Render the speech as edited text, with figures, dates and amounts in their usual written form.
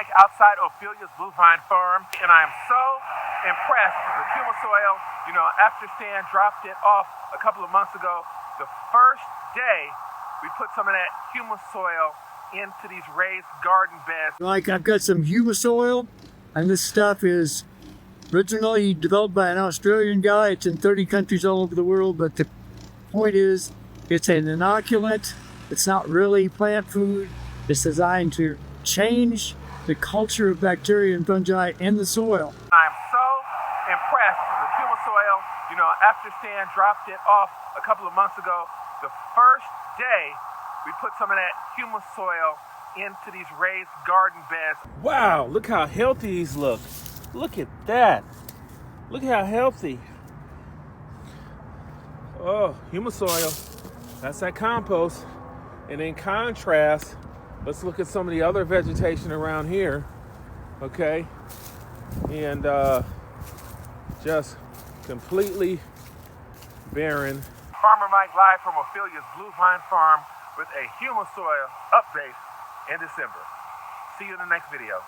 Mike outside Ophelia's Blue Vine Farm, and I am so impressed with humus soil. You know, after Stan dropped it off a couple of months ago, the first day we put some of that humus soil into these raised garden beds. Like, I've got some humus soil, and this stuff is originally developed by an Australian guy. It's in 30 countries all over the world, but the point is, it's an inoculant. It's not really plant food. It's designed to change the culture of bacteria and fungi in the soil. I'm so impressed with humus soil. You know, after Stan dropped it off a couple of months ago, the first day we put some of that humus soil into these raised garden beds. Wow, look how healthy these look. Look at that. Look how healthy. Oh, humus soil. That's that compost. And in contrast, let's look at some of the other vegetation around here. Okay. And just completely barren. Farmer Mike live from Ophelia's Blue Vine Farm with a humus soil update in December. See you in the next video.